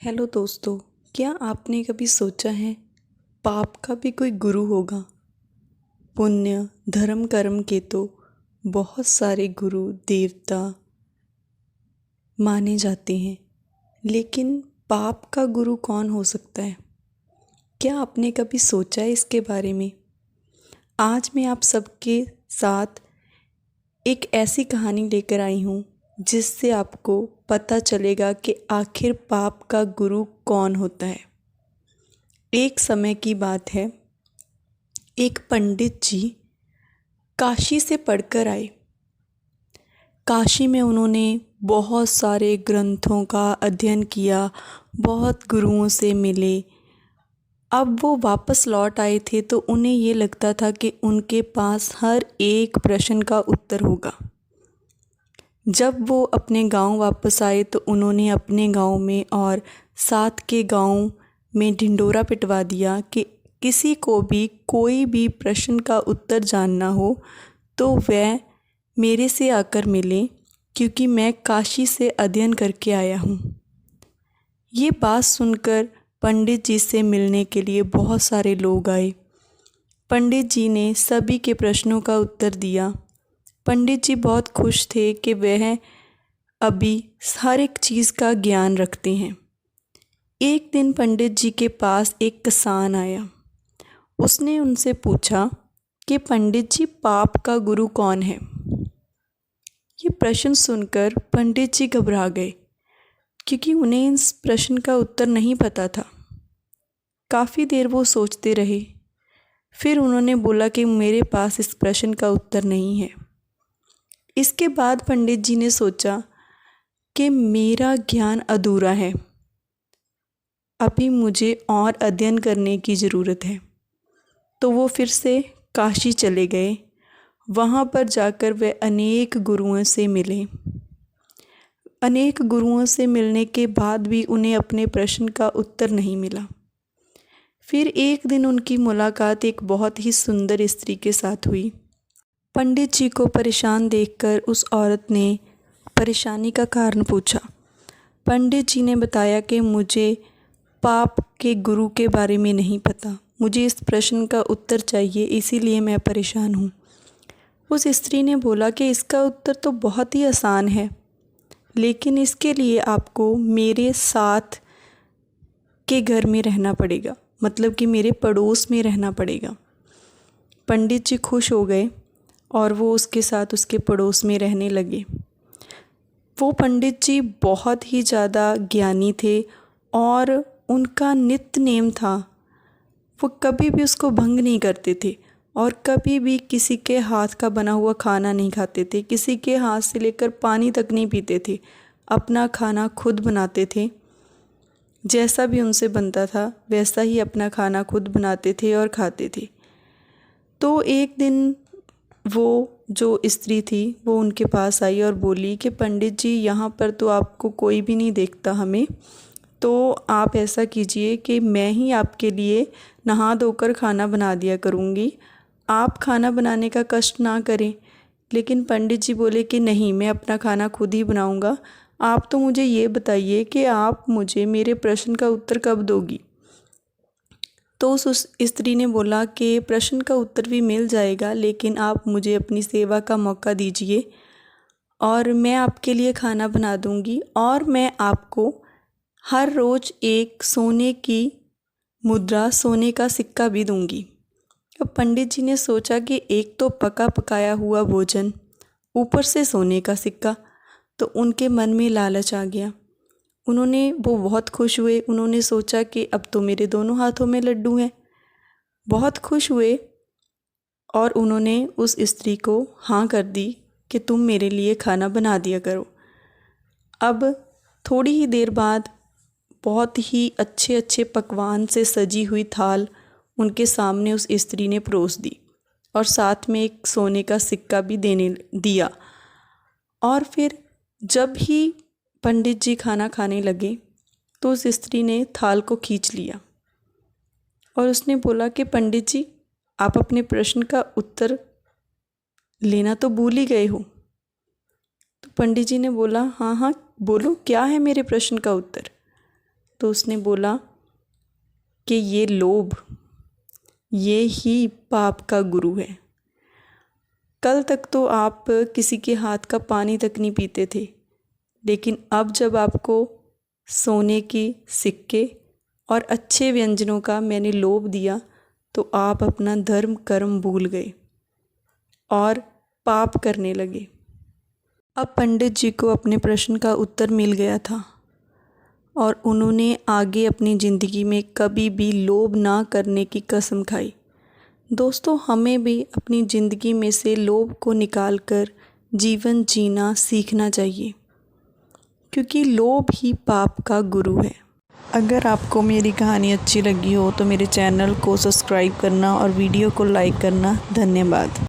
Hello दोस्तों, क्या आपने कभी सोचा है पाप का भी कोई गुरु होगा। पुण्य धर्म कर्म के तो बहुत सारे गुरु देवता माने जाते हैं, लेकिन पाप का गुरु कौन हो सकता है? क्या आपने कभी सोचा है इसके बारे में? आज मैं आप सबके साथ एक ऐसी कहानी लेकर आई हूँ जिससे आपको पता चलेगा कि आखिर पाप का गुरु कौन होता है। एक समय की बात है, एक पंडित जी काशी से पढ़कर आए। काशी में उन्होंने बहुत सारे ग्रंथों का अध्ययन किया, बहुत गुरुओं से मिले। अब वो वापस लौट आए थे तो उन्हें ये लगता था कि उनके पास हर एक प्रश्न का उत्तर होगा। जब वो अपने गांव वापस आए तो उन्होंने अपने गांव में और साथ के गांव में ढिंढोरा पिटवा दिया कि किसी को भी कोई भी प्रश्न का उत्तर जानना हो तो वह मेरे से आकर मिले, क्योंकि मैं काशी से अध्ययन करके आया हूँ। ये बात सुनकर पंडित जी से मिलने के लिए बहुत सारे लोग आए। पंडित जी ने सभी के प्रश्नों का उत्तर दिया। पंडित जी बहुत खुश थे कि वह अभी हर एक चीज़ का ज्ञान रखते हैं। एक दिन पंडित जी के पास एक किसान आया। उसने उनसे पूछा कि पंडित जी, पाप का गुरु कौन है? ये प्रश्न सुनकर पंडित जी घबरा गए, क्योंकि उन्हें इस प्रश्न का उत्तर नहीं पता था। काफ़ी देर वो सोचते रहे। फिर उन्होंने बोला कि मेरे पास इस प्रश्न का उत्तर नहीं है। इसके बाद पंडित जी ने सोचा कि मेरा ज्ञान अधूरा है, अभी मुझे और अध्ययन करने की ज़रूरत है। तो वो फिर से काशी चले गए। वहाँ पर जाकर वे अनेक गुरुओं से मिले। अनेक गुरुओं से मिलने के बाद भी उन्हें अपने प्रश्न का उत्तर नहीं मिला। फिर एक दिन उनकी मुलाकात एक बहुत ही सुंदर स्त्री के साथ हुई। पंडित जी को परेशान देखकर उस औरत ने परेशानी का कारण पूछा। पंडित जी ने बताया कि मुझे पाप के गुरु के बारे में नहीं पता, मुझे इस प्रश्न का उत्तर चाहिए, इसीलिए मैं परेशान हूँ। उस स्त्री ने बोला कि इसका उत्तर तो बहुत ही आसान है, लेकिन इसके लिए आपको मेरे साथ के घर में रहना पड़ेगा, मतलब कि मेरे पड़ोस में रहना पड़ेगा। पंडित जी खुश हो गए और वो उसके साथ उसके पड़ोस में रहने लगे। वो पंडित जी बहुत ही ज़्यादा ज्ञानी थे और उनका नित्य नेम था, वो कभी भी उसको भंग नहीं करते थे और कभी भी किसी के हाथ का बना हुआ खाना नहीं खाते थे, किसी के हाथ से लेकर पानी तक नहीं पीते थे। अपना खाना खुद बनाते थे, जैसा भी उनसे बनता था वैसा ही अपना खाना खुद बनाते थे और खाते थे। तो एक दिन वो जो स्त्री थी वो उनके पास आई और बोली कि पंडित जी, यहाँ पर तो आपको कोई भी नहीं देखता हमें, तो आप ऐसा कीजिए कि मैं ही आपके लिए नहा धोकर खाना बना दिया करूँगी, आप खाना बनाने का कष्ट ना करें। लेकिन पंडित जी बोले कि नहीं, मैं अपना खाना खुद ही बनाऊँगा। आप तो मुझे ये बताइए कि आप मुझे मेरे प्रश्न का उत्तर कब दोगी? तो उस स्त्री ने बोला कि प्रश्न का उत्तर भी मिल जाएगा, लेकिन आप मुझे अपनी सेवा का मौका दीजिए और मैं आपके लिए खाना बना दूँगी और मैं आपको हर रोज़ एक सोने की मुद्रा, सोने का सिक्का भी दूँगी। अब पंडित जी ने सोचा कि एक तो पका पकाया हुआ भोजन, ऊपर से सोने का सिक्का, तो उनके मन में लालच आ गया। वो बहुत खुश हुए। उन्होंने सोचा कि अब तो मेरे दोनों हाथों में लड्डू हैं। बहुत खुश हुए और उन्होंने उस स्त्री को हाँ कर दी कि तुम मेरे लिए खाना बना दिया करो। अब थोड़ी ही देर बाद बहुत ही अच्छे अच्छे पकवान से सजी हुई थाल उनके सामने उस स्त्री ने परोस दी और साथ में एक सोने का सिक्का भी देने दिया। और फिर जब ही पंडित जी खाना खाने लगे तो उस स्त्री ने थाल को खींच लिया और उसने बोला कि पंडित जी, आप अपने प्रश्न का उत्तर लेना तो भूल ही गए हो। तो पंडित जी ने बोला, हाँ हाँ बोलो, क्या है मेरे प्रश्न का उत्तर? तो उसने बोला कि ये लोभ, ये ही पाप का गुरु है। कल तक तो आप किसी के हाथ का पानी तक नहीं पीते थे, लेकिन अब जब आपको सोने की सिक्के और अच्छे व्यंजनों का मैंने लोभ दिया तो आप अपना धर्म कर्म भूल गए और पाप करने लगे। अब पंडित जी को अपने प्रश्न का उत्तर मिल गया था और उन्होंने आगे अपनी ज़िंदगी में कभी भी लोभ ना करने की कसम खाई। दोस्तों, हमें भी अपनी ज़िंदगी में से लोभ को निकाल कर जीवन जीना सीखना चाहिए, क्योंकि लोभ ही पाप का गुरु है। अगर आपको मेरी कहानी अच्छी लगी हो तो मेरे चैनल को सब्सक्राइब करना और वीडियो को लाइक करना। धन्यवाद।